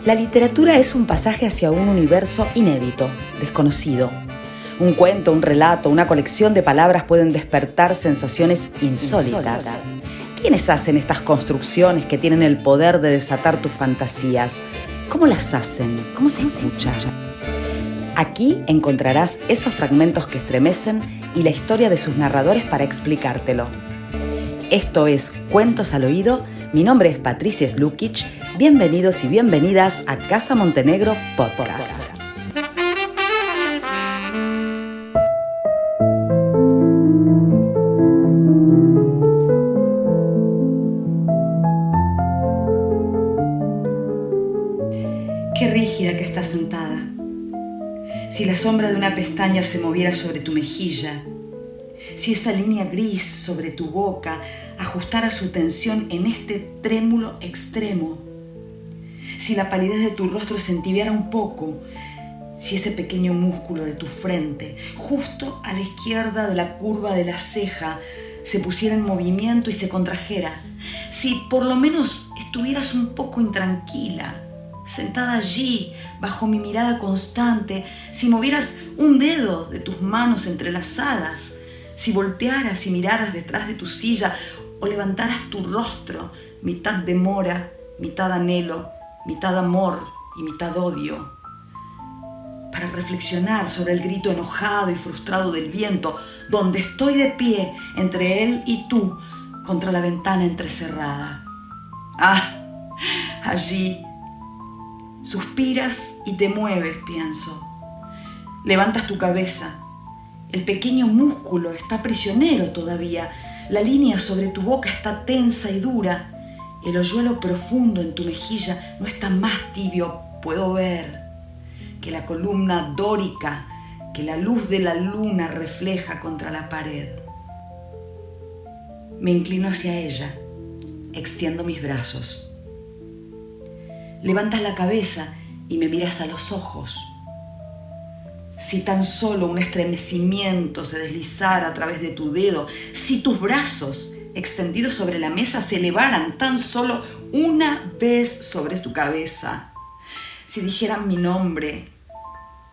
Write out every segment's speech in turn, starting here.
La literatura es un pasaje hacia un universo inédito, desconocido. Un cuento, un relato, una colección de palabras pueden despertar sensaciones insólitas. ¿Quiénes hacen estas construcciones que tienen el poder de desatar tus fantasías? ¿Cómo las hacen? ¿Cómo se escucha? Aquí encontrarás esos fragmentos que estremecen y la historia de sus narradores para explicártelo. Esto es Cuentos al Oído. Mi nombre es Patricia Slukic. Bienvenidos y bienvenidas a Casa Montenegro Podcast. Qué rígida que estás sentada. Si la sombra de una pestaña se moviera sobre tu mejilla, si esa línea gris sobre tu boca ajustara su tensión en este trémulo extremo, si la palidez de tu rostro se entibiara un poco, si ese pequeño músculo de tu frente, justo a la izquierda de la curva de la ceja, se pusiera en movimiento y se contrajera, si por lo menos estuvieras un poco intranquila, sentada allí, bajo mi mirada constante, si movieras un dedo de tus manos entrelazadas, si voltearas y miraras detrás de tu silla o levantaras tu rostro, mitad demora, mitad anhelo, mitad amor y mitad odio, para reflexionar sobre el grito enojado y frustrado del viento, donde estoy de pie entre él y tú, contra la ventana entrecerrada. Allí suspiras y te mueves, pienso. Levantas tu cabeza. El pequeño músculo está prisionero todavía. La línea sobre tu boca está tensa y dura. El hoyuelo profundo en tu mejilla no está más tibio. Puedo ver que la columna dórica que la luz de la luna refleja contra la pared. Me inclino hacia ella. Extiendo mis brazos. Levantas la cabeza y me miras a los ojos. Si tan solo un estremecimiento se deslizara a través de tu dedo, si tus brazos extendidos sobre la mesa se elevaran tan solo una vez sobre tu cabeza, si dijeran mi nombre,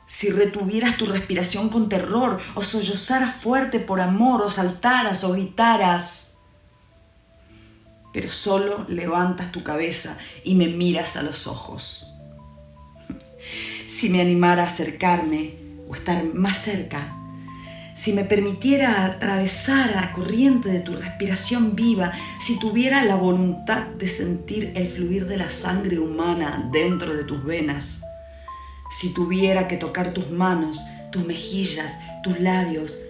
si retuvieras tu respiración con terror, o sollozaras fuerte por amor, o saltaras o gritaras, pero solo levantas tu cabeza y me miras a los ojos. Si me animara a acercarme o estar más cerca, si me permitiera atravesar la corriente de tu respiración viva, si tuviera la voluntad de sentir el fluir de la sangre humana dentro de tus venas, si tuviera que tocar tus manos, tus mejillas, tus labios,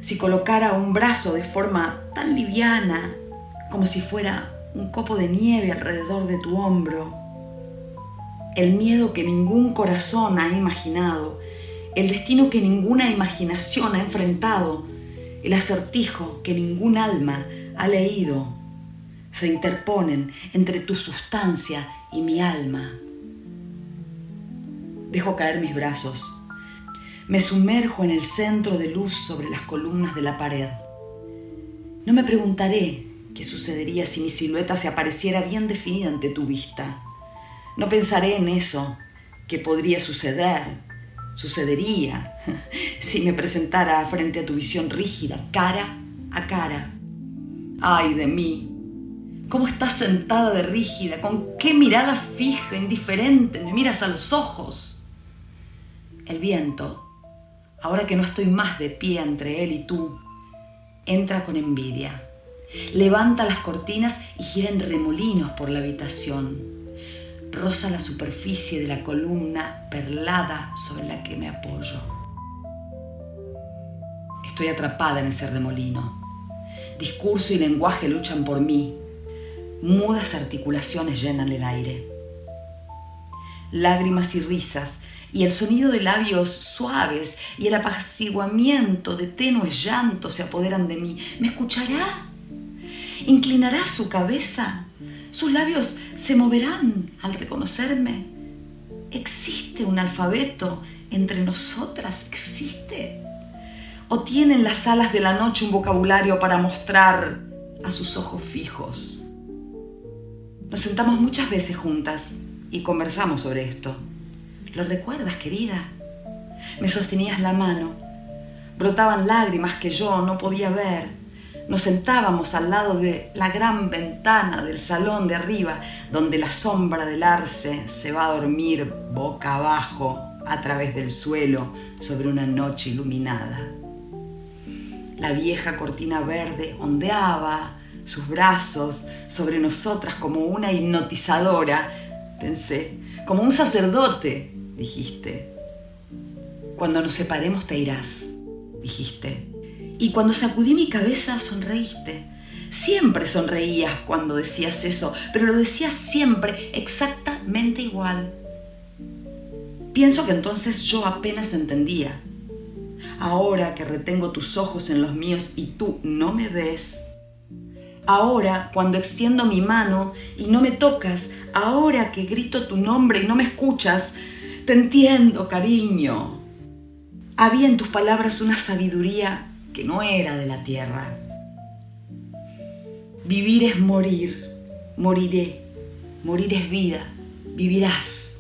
si colocara un brazo de forma tan liviana como si fuera un copo de nieve alrededor de tu hombro, el miedo que ningún corazón ha imaginado, el destino que ninguna imaginación ha enfrentado, el acertijo que ningún alma ha leído, se interponen entre tu sustancia y mi alma. Dejo caer mis brazos. Me sumerjo en el centro de luz sobre las columnas de la pared. No me preguntaré qué sucedería si mi silueta se apareciera bien definida ante tu vista. No pensaré en eso que podría sucedería si me presentara frente a tu visión rígida, cara a cara. ¡Ay de mí! ¿Cómo estás sentada de rígida? ¿Con qué mirada fija, indiferente me miras a los ojos? El viento, ahora que no estoy más de pie entre él y tú, entra con envidia. Levanta las cortinas y gira en remolinos por la habitación. Roza la superficie de la columna perlada sobre la que me apoyo. Estoy atrapada en ese remolino. Discurso y lenguaje luchan por mí. Mudas articulaciones llenan el aire. Lágrimas y risas, y el sonido de labios suaves y el apaciguamiento de tenues llantos se apoderan de mí. ¿Me escuchará? ¿Inclinará su cabeza? ¿Sus labios se moverán al reconocerme? ¿Existe un alfabeto entre nosotras? ¿Existe? ¿O tienen las alas de la noche un vocabulario para mostrar a sus ojos fijos? Nos sentamos muchas veces juntas, y conversamos sobre esto. ¿Lo recuerdas, querida? Me sostenías la mano. Brotaban lágrimas que yo no podía ver. Nos sentábamos al lado de la gran ventana del salón de arriba, donde la sombra del arce se va a dormir boca abajo a través del suelo sobre una noche iluminada. La vieja cortina verde ondeaba sus brazos sobre nosotras como una hipnotizadora, pensé, como un sacerdote, dijiste. Cuando nos separemos te irás, dijiste. Y cuando sacudí mi cabeza sonreíste. Siempre sonreías cuando decías eso, pero lo decías siempre exactamente igual. Pienso que entonces yo apenas entendía. Ahora que retengo tus ojos en los míos y tú no me ves. Ahora, cuando extiendo mi mano y no me tocas, ahora que grito tu nombre y no me escuchas, te entiendo, cariño. Había en tus palabras una sabiduría que no era de la tierra. Vivir es morir, moriré, morir es vida, vivirás.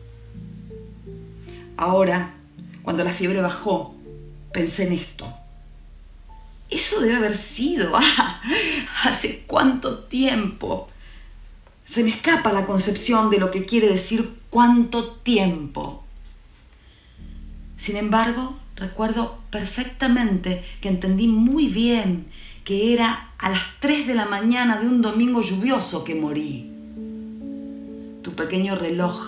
Ahora, cuando la fiebre bajó, pensé en esto. Eso debe haber sido, ¿hace cuánto tiempo? Se me escapa la concepción de lo que quiere decir cuánto tiempo. Sin embargo, recuerdo perfectamente que entendí muy bien que era a las 3 de la mañana de un domingo lluvioso que morí. Tu pequeño reloj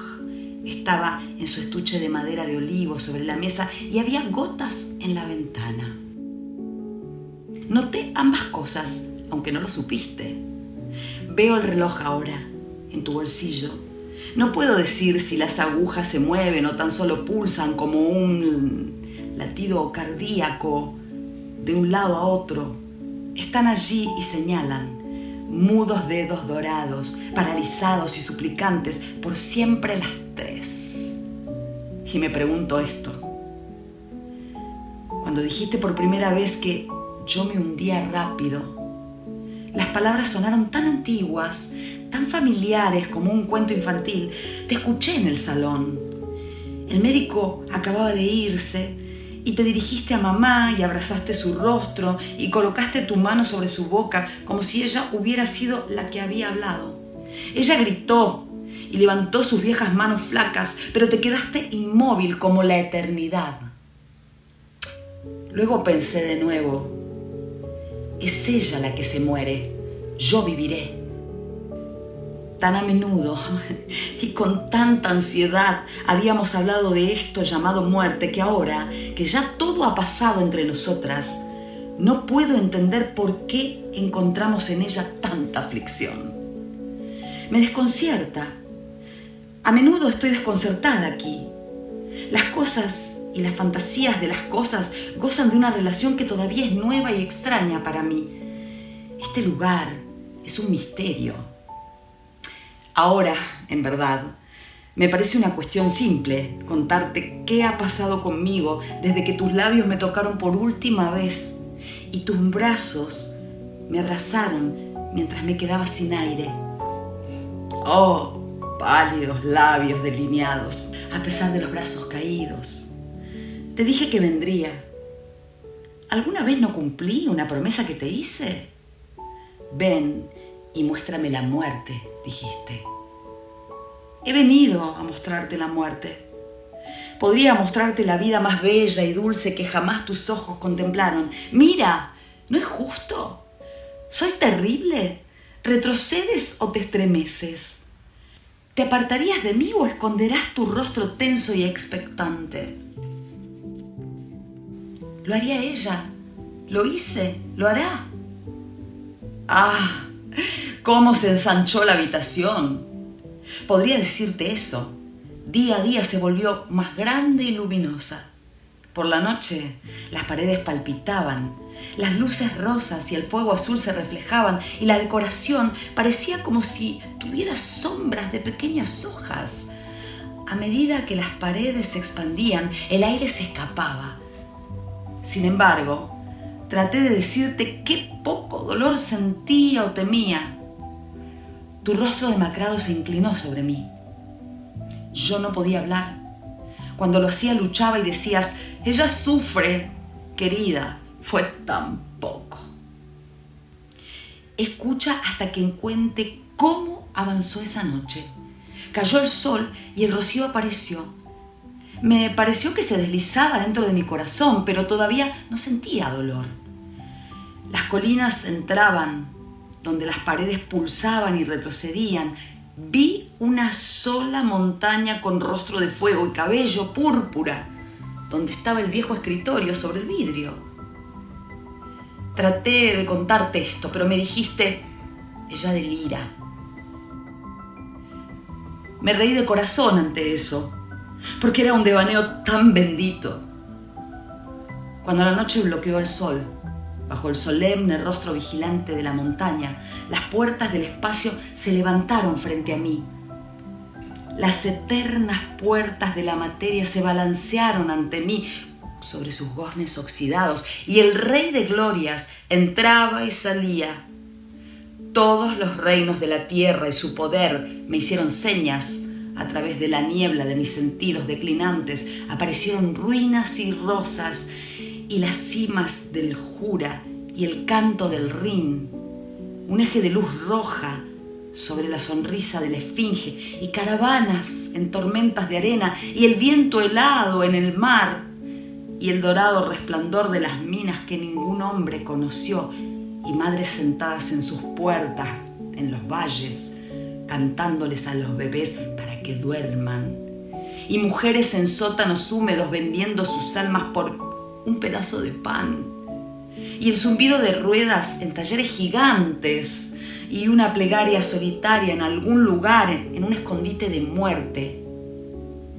estaba en su estuche de madera de olivo sobre la mesa y había gotas en la ventana. Noté ambas cosas, aunque no lo supiste. Veo el reloj ahora, en tu bolsillo. No puedo decir si las agujas se mueven o tan solo pulsan como un latido cardíaco de un lado a otro. Están allí y señalan, mudos dedos dorados, paralizados y suplicantes, por siempre las 3. Y me pregunto esto. Cuando dijiste por primera vez que yo me hundía rápido, las palabras sonaron tan antiguas, tan familiares como un cuento infantil. Te escuché en el salón. El médico acababa de irse y te dirigiste a mamá y abrazaste su rostro y colocaste tu mano sobre su boca como si ella hubiera sido la que había hablado. Ella gritó y levantó sus viejas manos flacas, pero te quedaste inmóvil como la eternidad. Luego pensé de nuevo, es ella la que se muere, yo viviré. Tan a menudo y con tanta ansiedad habíamos hablado de esto llamado muerte que ahora, que ya todo ha pasado entre nosotras, no puedo entender por qué encontramos en ella tanta aflicción. Me desconcierta. A menudo estoy desconcertada aquí. Las cosas y las fantasías de las cosas gozan de una relación que todavía es nueva y extraña para mí. Este lugar es un misterio. Ahora, en verdad, me parece una cuestión simple contarte qué ha pasado conmigo desde que tus labios me tocaron por última vez y tus brazos me abrazaron mientras me quedaba sin aire. Oh, pálidos labios delineados, a pesar de los brazos caídos. Te dije que vendría. ¿Alguna vez no cumplí una promesa que te hice? Ven y muéstrame la muerte, dijiste. He venido a mostrarte la muerte. Podría mostrarte la vida más bella y dulce que jamás tus ojos contemplaron. Mira, ¿no es justo? ¿Soy terrible? ¿Retrocedes o te estremeces? ¿Te apartarías de mí o esconderás tu rostro tenso y expectante? Lo haría ella. Lo hice. Lo hará. ¡Ah! ¿Cómo se ensanchó la habitación? Podría decirte eso. Día a día se volvió más grande y luminosa. Por la noche, las paredes palpitaban, las luces rosas y el fuego azul se reflejaban y la decoración parecía como si tuviera sombras de pequeñas hojas. A medida que las paredes se expandían, el aire se escapaba. Sin embargo, traté de decirte qué poco dolor sentía o temía. Tu rostro demacrado se inclinó sobre mí. Yo no podía hablar. Cuando lo hacía luchaba y decías, ella sufre, querida, fue tan poco. Escucha hasta que cuente cómo avanzó esa noche. Cayó el sol y el rocío apareció. Me pareció que se deslizaba dentro de mi corazón, pero todavía no sentía dolor. Las colinas entraban, donde las paredes pulsaban y retrocedían. Vi una sola montaña con rostro de fuego y cabello púrpura, donde estaba el viejo escritorio sobre el vidrio. Traté de contarte esto, pero me dijiste, ella delira. Me reí de corazón ante eso, porque era un devaneo tan bendito. Cuando la noche bloqueó el sol, bajo el solemne rostro vigilante de la montaña, las puertas del espacio se levantaron frente a mí. Las eternas puertas de la materia se balancearon ante mí sobre sus goznes oxidados, y el Rey de Glorias entraba y salía. Todos los reinos de la tierra y su poder me hicieron señas. A través de la niebla de mis sentidos declinantes aparecieron ruinas y rosas, y las cimas del Jura y el canto del Rin, un eje de luz roja sobre la sonrisa de la esfinge, y caravanas en tormentas de arena, y el viento helado en el mar, y el dorado resplandor de las minas que ningún hombre conoció, y madres sentadas en sus puertas, en los valles, cantándoles a los bebés para que duerman, y mujeres en sótanos húmedos vendiendo sus almas por un pedazo de pan, y el zumbido de ruedas en talleres gigantes, y una plegaria solitaria en algún lugar, en un escondite de muerte.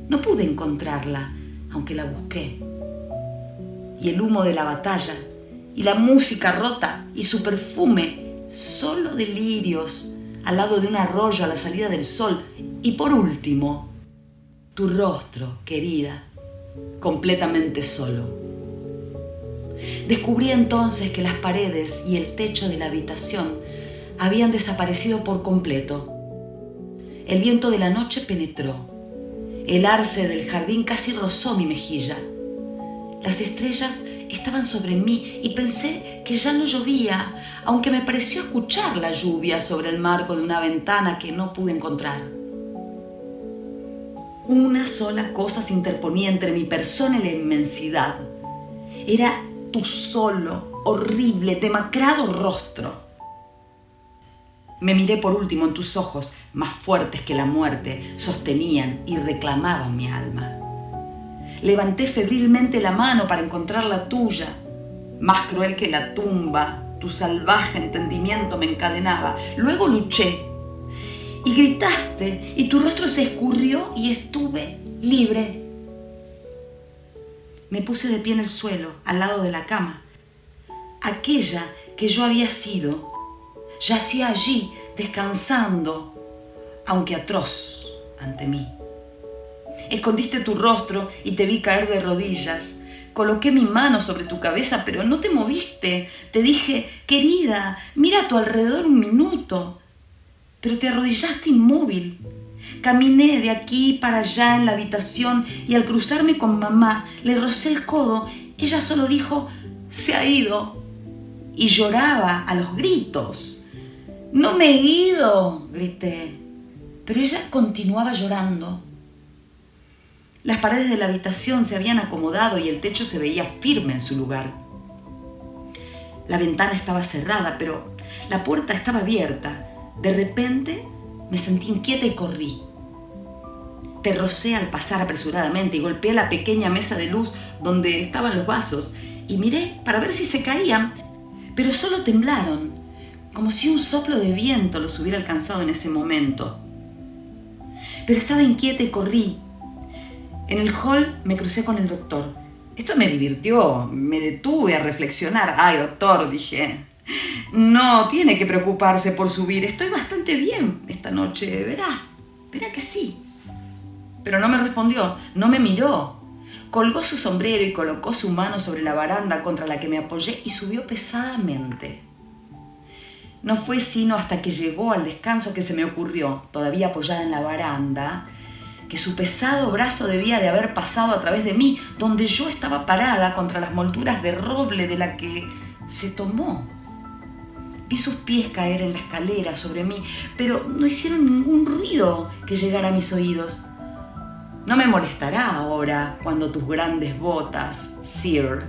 No pude encontrarla, aunque la busqué. Y el humo de la batalla, y la música rota, y su perfume, solo de lirios, al lado de un arroyo a la salida del sol. Y por último, tu rostro, querida, completamente solo. Descubrí entonces que las paredes y el techo de la habitación habían desaparecido por completo. El viento de la noche penetró. El arce del jardín casi rozó mi mejilla. Las estrellas estaban sobre mí y pensé que ya no llovía, aunque me pareció escuchar la lluvia sobre el marco de una ventana que no pude encontrar. Una sola cosa se interponía entre mi persona y la inmensidad. Era tu solo, horrible, demacrado rostro. Me miré por último en tus ojos, más fuertes que la muerte, sostenían y reclamaban mi alma. Levanté febrilmente la mano para encontrar la tuya. Más cruel que la tumba, tu salvaje entendimiento me encadenaba. Luego luché y gritaste, y tu rostro se escurrió y estuve libre. Me puse de pie en el suelo, al lado de la cama. Aquella que yo había sido yacía allí, descansando, aunque atroz, ante mí. Escondiste tu rostro y te vi caer de rodillas. Coloqué mi mano sobre tu cabeza, pero no te moviste. Te dije, querida, mira a tu alrededor un minuto. Pero te arrodillaste inmóvil. Caminé de aquí para allá en la habitación y al cruzarme con mamá, le rocé el codo. Ella solo dijo, se ha ido. Y lloraba a los gritos. No me he ido, grité. Pero ella continuaba llorando. Las paredes de la habitación se habían acomodado y el techo se veía firme en su lugar. La ventana estaba cerrada, pero la puerta estaba abierta. De repente me sentí inquieta y corrí. Te rocé al pasar apresuradamente y golpeé la pequeña mesa de luz donde estaban los vasos y miré para ver si se caían, pero solo temblaron, como si un soplo de viento los hubiera alcanzado en ese momento. Pero estaba inquieta y corrí. En el hall me crucé con el doctor. Esto me divirtió, me detuve a reflexionar. Ay, doctor, dije, no tiene que preocuparse por subir. Estoy bastante bien esta noche, verá que sí. Pero no me respondió, no me miró. Colgó su sombrero y colocó su mano sobre la baranda contra la que me apoyé y subió pesadamente. No fue sino hasta que llegó al descanso que se me ocurrió, todavía apoyada en la baranda, que su pesado brazo debía de haber pasado a través de mí, donde yo estaba parada contra las molduras de roble de la que se tomó. Vi sus pies caer en la escalera sobre mí, pero no hicieron ningún ruido que llegara a mis oídos. No me molestará ahora cuando tus grandes botas, Sir,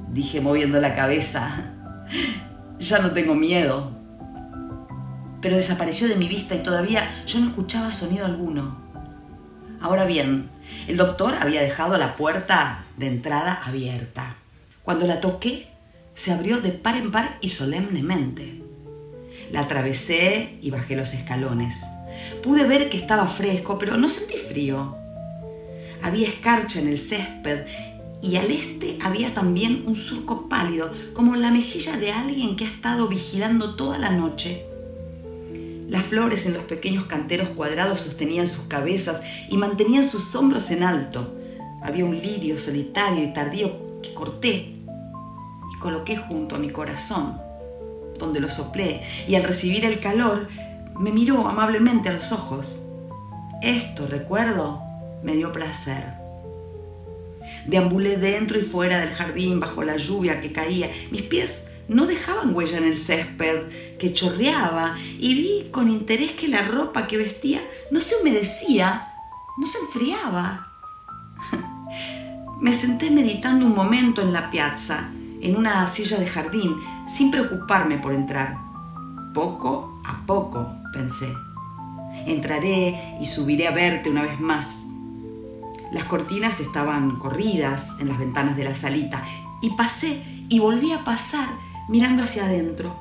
dije moviendo la cabeza. Ya no tengo miedo. Pero desapareció de mi vista y todavía yo no escuchaba sonido alguno. Ahora bien, el doctor había dejado la puerta de entrada abierta. Cuando la toqué, se abrió de par en par y solemnemente. La atravesé y bajé los escalones. Pude ver que estaba fresco, pero no sentí frío. Había escarcha en el césped y al este había también un surco pálido, como en la mejilla de alguien que ha estado vigilando toda la noche. Las flores en los pequeños canteros cuadrados sostenían sus cabezas y mantenían sus hombros en alto. Había un lirio solitario y tardío que corté y coloqué junto a mi corazón, donde lo soplé, y al recibir el calor me miró amablemente a los ojos. Esto, recuerdo, me dio placer. Deambulé dentro y fuera del jardín bajo la lluvia que caía. Mis pies no dejaban huella en el césped que chorreaba y vi con interés que la ropa que vestía no se humedecía, no se enfriaba. Me senté meditando un momento en la piazza, en una silla de jardín, sin preocuparme por entrar. Poco a poco, pensé. Entraré y subiré a verte una vez más. Las cortinas estaban corridas en las ventanas de la salita y pasé y volví a pasar mirando hacia adentro.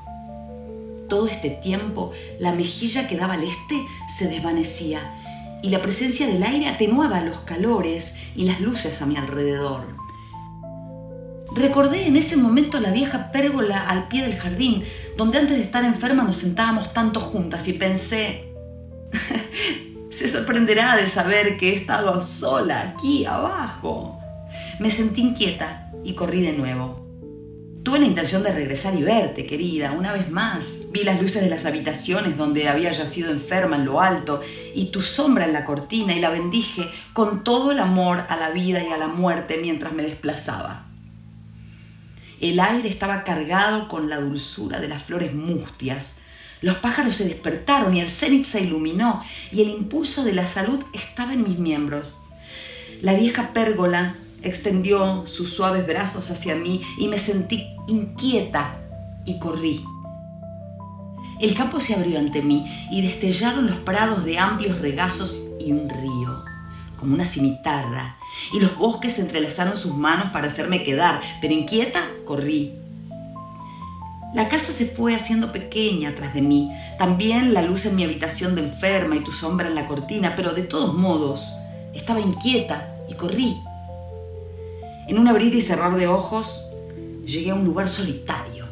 Todo este tiempo la mejilla que daba al este se desvanecía y la presencia del aire atenuaba los calores y las luces a mi alrededor. Recordé en ese momento la vieja pérgola al pie del jardín, donde antes de estar enferma nos sentábamos tanto juntas y pensé, se sorprenderá de saber que he estado sola aquí abajo. Me sentí inquieta y corrí de nuevo. Tuve la intención de regresar y verte, querida, una vez más. Vi las luces de las habitaciones donde había yacido enferma en lo alto y tu sombra en la cortina y la bendije con todo el amor a la vida y a la muerte mientras me desplazaba. El aire estaba cargado con la dulzura de las flores mustias. Los pájaros se despertaron y el cenit se iluminó y el impulso de la salud estaba en mis miembros. La vieja pérgola extendió sus suaves brazos hacia mí y me sentí inquieta y corrí. El campo se abrió ante mí y destellaron los prados de amplios regazos y un río, como una cimitarra, y los bosques entrelazaron sus manos para hacerme quedar, pero inquieta corrí. La casa se fue haciendo pequeña tras de mí, también la luz en mi habitación de enferma y tu sombra en la cortina, pero de todos modos estaba inquieta y corrí. En un abrir y cerrar de ojos, llegué a un lugar solitario.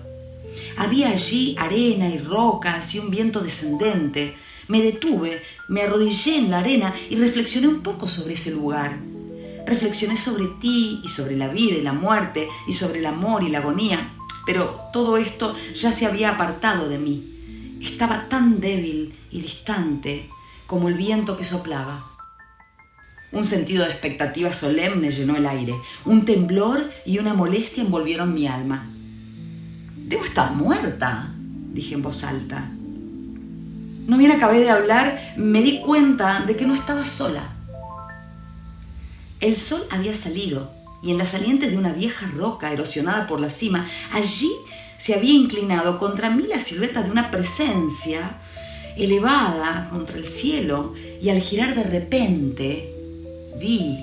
Había allí arena y rocas y un viento descendente. Me detuve, me arrodillé en la arena y reflexioné un poco sobre ese lugar. Reflexioné sobre ti y sobre la vida y la muerte y sobre el amor y la agonía, pero todo esto ya se había apartado de mí. Estaba tan débil y distante como el viento que soplaba. Un sentido de expectativa solemne llenó el aire. Un temblor y una molestia envolvieron mi alma. «Debo estar muerta», dije en voz alta. No bien acabé de hablar, me di cuenta de que no estaba sola. El sol había salido y en la saliente de una vieja roca erosionada por la cima, allí se había inclinado contra mí la silueta de una presencia elevada contra el cielo, y al girar de repente vi,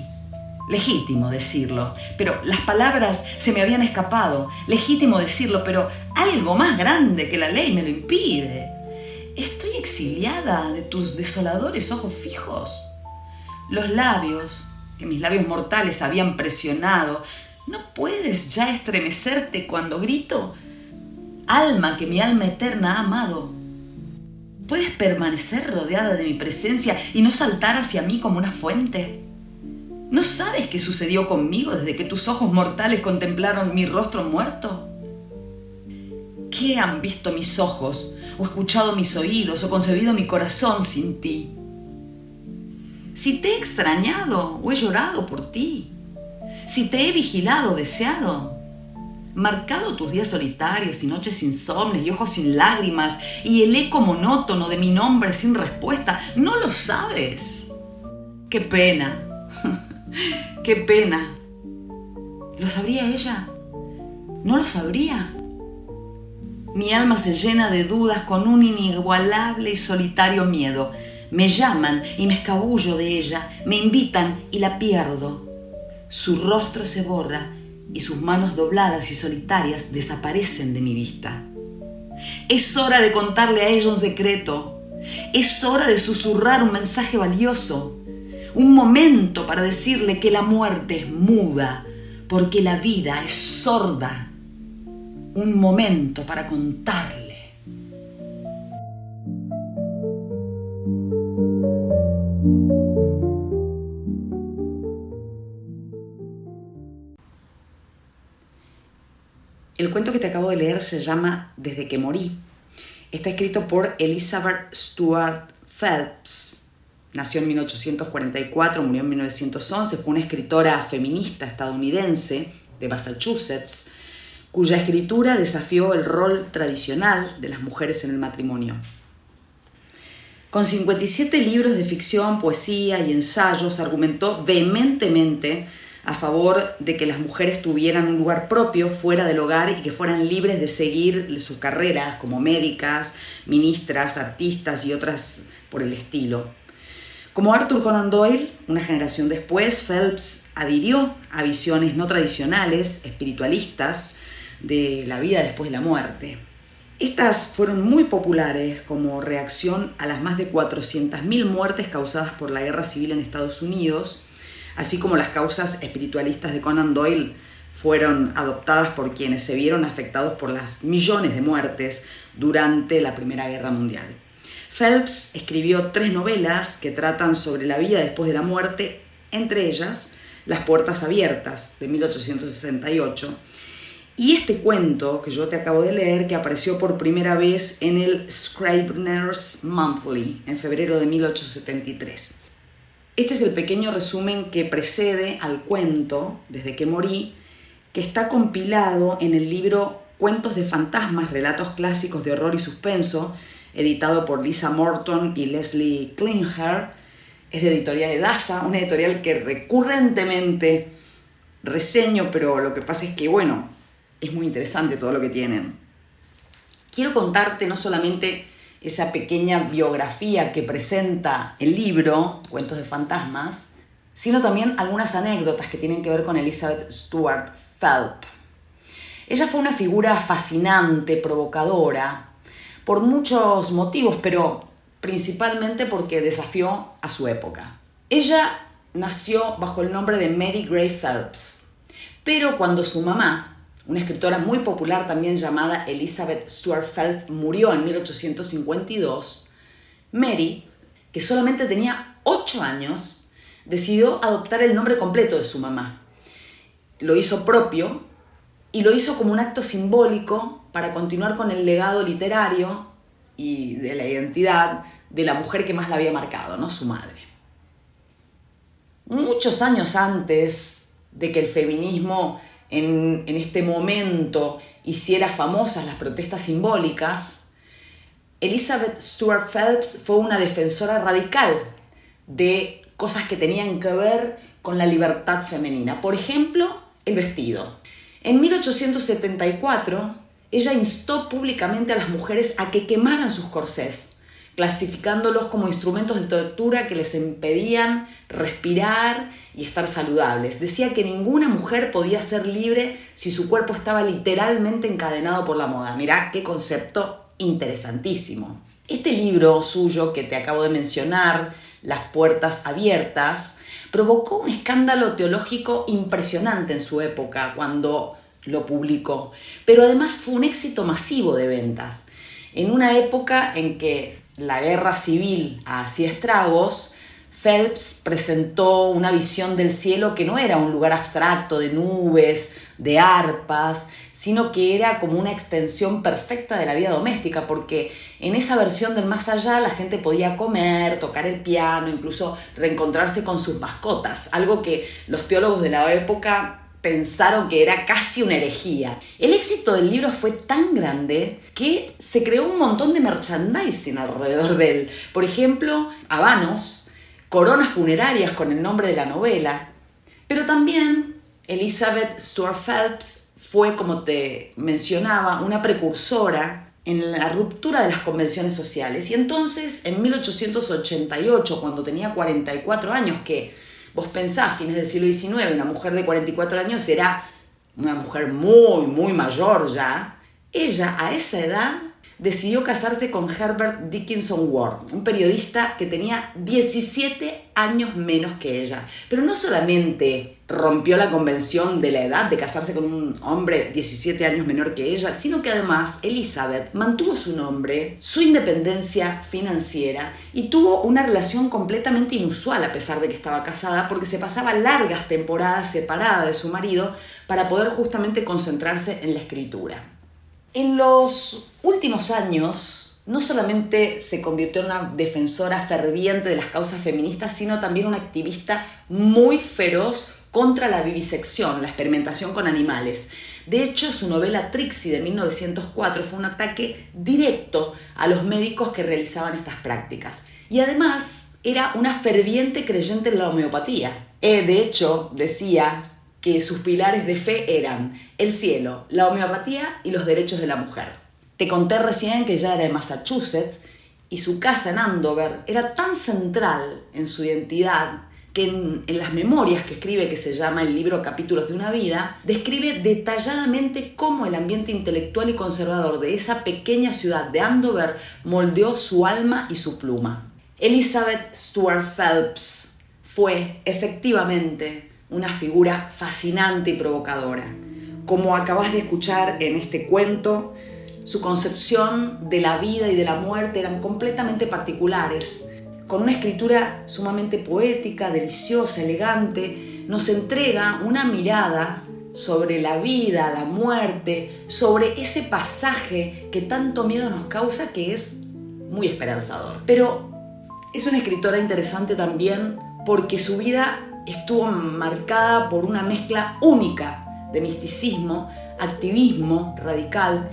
legítimo decirlo, pero las palabras se me habían escapado, legítimo decirlo, pero algo más grande que la ley me lo impide. Estoy exiliada de tus desoladores ojos fijos. Los labios que mis labios mortales habían presionado. ¿No puedes ya estremecerte cuando grito? Alma que mi alma eterna ha amado. ¿Puedes permanecer rodeada de mi presencia y no saltar hacia mí como una fuente? ¿No sabes qué sucedió conmigo desde que tus ojos mortales contemplaron mi rostro muerto? ¿Qué han visto mis ojos, o escuchado mis oídos, o concebido mi corazón sin ti? Si te he extrañado o he llorado por ti, si te he vigilado, deseado, marcado tus días solitarios y noches insomnes y ojos sin lágrimas y el eco monótono de mi nombre sin respuesta, ¿no lo sabes? ¡Qué pena! ¡Qué pena! ¿Lo sabría ella? ¿No lo sabría? Mi alma se llena de dudas con un inigualable y solitario miedo. Me llaman y me escabullo de ella, me invitan y la pierdo. Su rostro se borra y sus manos dobladas y solitarias desaparecen de mi vista. Es hora de contarle a ella un secreto. Es hora de susurrar un mensaje valioso. Un momento para decirle que la muerte es muda, porque la vida es sorda. Un momento para contarle. El cuento que te acabo de leer se llama Desde que morí. Está escrito por Elizabeth Stuart Phelps. Nació en 1844, murió en 1911. Fue una escritora feminista estadounidense de Massachusetts, cuya escritura desafió el rol tradicional de las mujeres en el matrimonio. Con 57 libros de ficción, poesía y ensayos, argumentó vehementemente a favor de que las mujeres tuvieran un lugar propio fuera del hogar y que fueran libres de seguir sus carreras como médicas, ministras, artistas y otras por el estilo. Como Arthur Conan Doyle, una generación después, Phelps adhirió a visiones no tradicionales, espiritualistas, de la vida después de la muerte. Estas fueron muy populares como reacción a las más de 400.000 muertes causadas por la guerra civil en Estados Unidos, así como las causas espiritualistas de Conan Doyle fueron adoptadas por quienes se vieron afectados por las millones de muertes durante la Primera Guerra Mundial. Phelps escribió 3 novelas que tratan sobre la vida después de la muerte, entre ellas Las puertas abiertas, de 1868, y este cuento que yo te acabo de leer, que apareció por primera vez en el Scribner's Monthly en febrero de 1873. Este es el pequeño resumen que precede al cuento Desde que morí, que está compilado en el libro Cuentos de fantasmas, relatos clásicos de horror y suspenso, editado por Lisa Morton y Leslie Klinger. Es de editorial Edasa, una editorial que recurrentemente reseño, pero lo que pasa es que, bueno, es muy interesante todo lo que tienen. Quiero contarte no solamente esa pequeña biografía que presenta el libro, Cuentos de fantasmas, sino también algunas anécdotas que tienen que ver con Elizabeth Stuart Phelps. Ella fue una figura fascinante, provocadora, por muchos motivos, pero principalmente porque desafió a su época. Ella nació bajo el nombre de Mary Gray Phelps, pero cuando su mamá, una escritora muy popular también llamada Elizabeth Stuart Phelps, murió en 1852, Mary, que solamente tenía 8 años, decidió adoptar el nombre completo de su mamá. Lo hizo propio y lo hizo como un acto simbólico para continuar con el legado literario y de la identidad de la mujer que más la había marcado, ¿no? Su madre. Muchos años antes de que el feminismo en este momento hiciera famosas las protestas simbólicas, Elizabeth Stuart Phelps fue una defensora radical de cosas que tenían que ver con la libertad femenina. Por ejemplo, el vestido. En 1874, ella instó públicamente a las mujeres a que quemaran sus corsés, clasificándolos como instrumentos de tortura que les impedían respirar y estar saludables. Decía que ninguna mujer podía ser libre si su cuerpo estaba literalmente encadenado por la moda. Mirá qué concepto interesantísimo. Este libro suyo que te acabo de mencionar, Las puertas abiertas, provocó un escándalo teológico impresionante en su época cuando lo publicó, pero además fue un éxito masivo de ventas. En una época en que la guerra civil hacía estragos, Phelps presentó una visión del cielo que no era un lugar abstracto de nubes, de arpas, sino que era como una extensión perfecta de la vida doméstica, porque en esa versión del más allá la gente podía comer, tocar el piano, incluso reencontrarse con sus mascotas, algo que los teólogos de la época pensaron que era casi una herejía. El éxito del libro fue tan grande que se creó un montón de merchandising alrededor de él. Por ejemplo, habanos, coronas funerarias con el nombre de la novela, pero también Elizabeth Stuart Phelps fue, como te mencionaba, una precursora en la ruptura de las convenciones sociales. Y entonces, en 1888, cuando tenía 44 años, que vos pensás, fines del siglo XIX, una mujer de 44 años era una mujer muy, muy mayor ya, ella a esa edad decidió casarse con Herbert Dickinson Ward, un periodista que tenía 17 años menos que ella. Pero no solamente rompió la convención de la edad de casarse con un hombre 17 años menor que ella, sino que además Elizabeth mantuvo su nombre, su independencia financiera y tuvo una relación completamente inusual a pesar de que estaba casada, porque se pasaba largas temporadas separada de su marido para poder justamente concentrarse en la escritura. En los últimos años, no solamente se convirtió en una defensora ferviente de las causas feministas, sino también una activista muy feroz contra la vivisección, la experimentación con animales. De hecho, su novela Trixie de 1904 fue un ataque directo a los médicos que realizaban estas prácticas. Y además, era una ferviente creyente en la homeopatía. De hecho, decía que sus pilares de fe eran el cielo, la homeopatía y los derechos de la mujer. Te conté recién que ella era de Massachusetts y su casa en Andover era tan central en su identidad que en las memorias que escribe, que se llama el libro Capítulos de una vida, describe detalladamente cómo el ambiente intelectual y conservador de esa pequeña ciudad de Andover moldeó su alma y su pluma. Elizabeth Stuart Phelps fue efectivamente una figura fascinante y provocadora. Como acabas de escuchar en este cuento, su concepción de la vida y de la muerte eran completamente particulares. Con una escritura sumamente poética, deliciosa, elegante, nos entrega una mirada sobre la vida, la muerte, sobre ese pasaje que tanto miedo nos causa, que es muy esperanzador. Pero es una escritora interesante también porque su vida estuvo marcada por una mezcla única de misticismo, activismo radical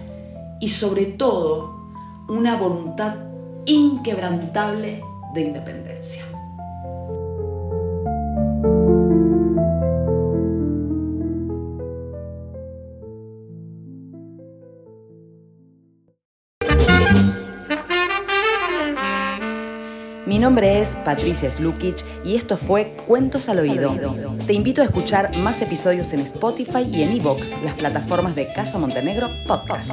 y sobre todo una voluntad inquebrantable de independencia. Mi nombre es Patricia Slukic y esto fue Cuentos al Oído. Te invito a escuchar más episodios en Spotify y en iVoox, las plataformas de Casa Montenegro Podcast.